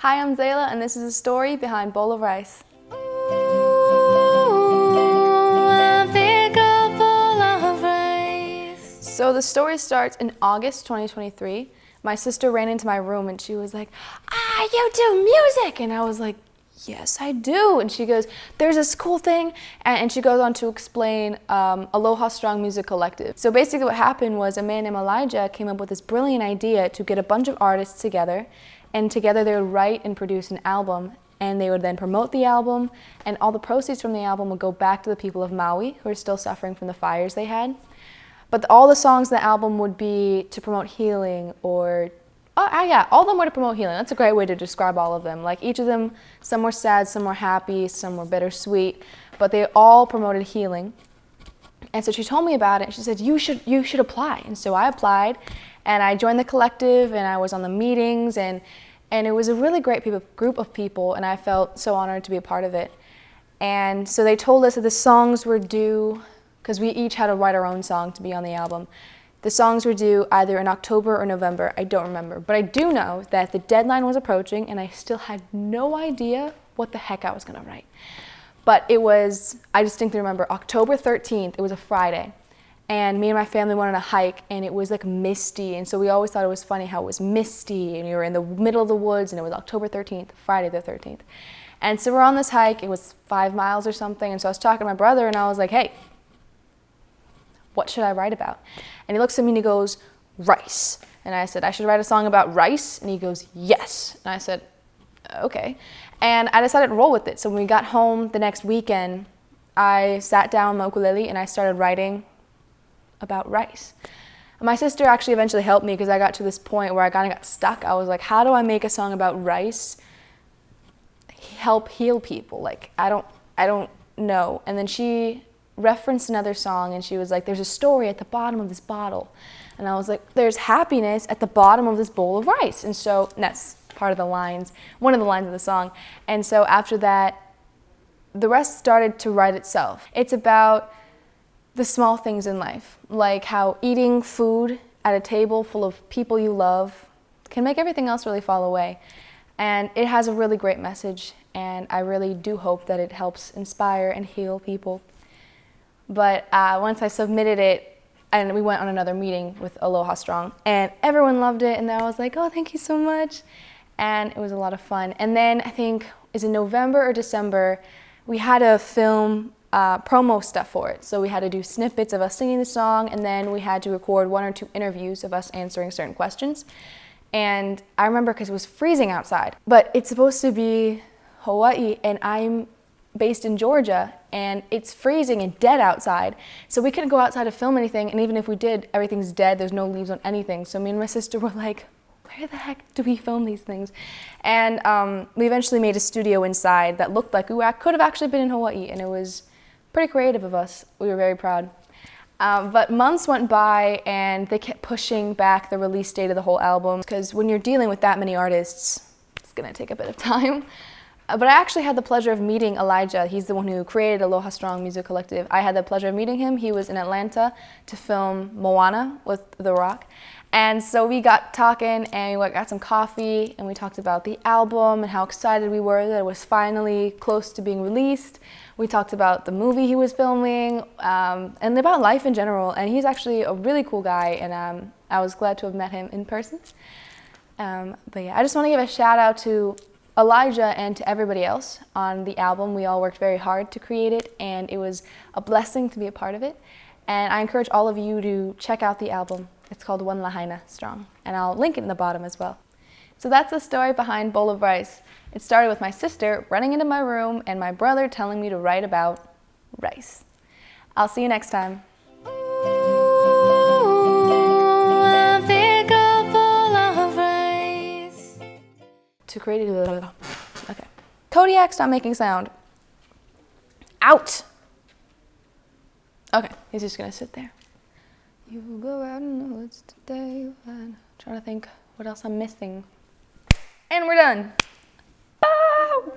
Hi, I'm Tzayla, and this is a story behind Bowl of Rice. So the story starts in August 2023. My sister ran into my room and she was like, you do music! And I was like, yes, I do. And she goes, there's this cool thing. And she goes on to explain Aloha Strong Music Collective. So basically what happened was a man named Elijah came up with this brilliant idea to get a bunch of artists together, and together they would write and produce an album, and they would then promote the album, and all the proceeds from the album would go back to the people of Maui who are still suffering from the fires they had. But all the songs in the album would be to promote healing, or all of them were to promote healing. That's a great way to describe all of them. Like each of them, some were sad, some were happy, some were bittersweet, but they all promoted healing. And so she told me about it, and she said, you should apply. And so I applied, and I joined the collective, and I was on the meetings, and it was a really great group of people, and I felt so honored to be a part of it. And so they told us that the songs were due, because we each had to write our own song to be on the album. The songs were due either in October or November, I don't remember. But I do know that the deadline was approaching, and I still had no idea what the heck I was gonna write. But it was, I distinctly remember, October 13th, it was a Friday, and me and my family went on a hike, and it was like misty, and so we always thought it was funny how it was misty, and we were in the middle of the woods, and it was October 13th, Friday the 13th. And so we're on this hike, it was 5 miles or something, and so I was talking to my brother, and I was like, hey, what should I write about? And he looks at me and he goes, rice. And I said, I should write a song about rice? And he goes, yes. And I said, okay. And I decided to roll with it. So when we got home the next weekend, I sat down on my ukulele and I started writing about rice. And my sister actually eventually helped me because I got to this point where I kind of got stuck. I was like, how do I make a song about rice help heal people? Like, I don't know. And then she referenced another song, and she was like, there's a story at the bottom of this bottle. And I was like, there's happiness at the bottom of this bowl of rice. And so that's part of the lines, one of the lines of the song. And so after that, the rest started to write itself. It's about the small things in life, like how eating food at a table full of people you love can make everything else really fall away. And it has a really great message, and I really do hope that it helps inspire and heal people. But once I submitted it, and we went on another meeting with Aloha Strong, and everyone loved it, and I was like, oh, thank you so much. And it was a lot of fun. And then I think, is it November or December, we had to film promo stuff for it. So we had to do snippets of us singing the song, and then we had to record 1 or 2 interviews of us answering certain questions. And I remember because it was freezing outside, but it's supposed to be Hawaii, and I'm based in Georgia, and it's freezing and dead outside. So we couldn't go outside to film anything, and even if we did, everything's dead, there's no leaves on anything. So me and my sister were like, where the heck do we film these things? And we eventually made a studio inside that looked like we could have actually been in Hawaii, and it was pretty creative of us. We were very proud. But months went by, and they kept pushing back the release date of the whole album, because when you're dealing with that many artists, it's gonna take a bit of time. But I actually had the pleasure of meeting Elijah. He's the one who created Aloha Strong Music Collective. I had the pleasure of meeting him. He was in Atlanta to film Moana with The Rock. And so we got talking, and we got some coffee, and we talked about the album and how excited we were that it was finally close to being released. We talked about the movie he was filming, and about life in general. And he's actually a really cool guy, and I was glad to have met him in person. But yeah, I just want to give a shout out to Elijah and to everybody else on the album. We all worked very hard to create it, and it was a blessing to be a part of it. And I encourage all of you to check out the album. It's called One Lahaina Strong, and I'll link it in the bottom as well. So that's the story behind Bowl of Rice. It started with my sister running into my room and my brother telling me to write about rice. I'll see you next time. To create a... Okay. Kodiak, stop making sound. Out! Okay, he's just gonna sit there. You go out in the woods today. I'm trying to think what else I'm missing. And we're done.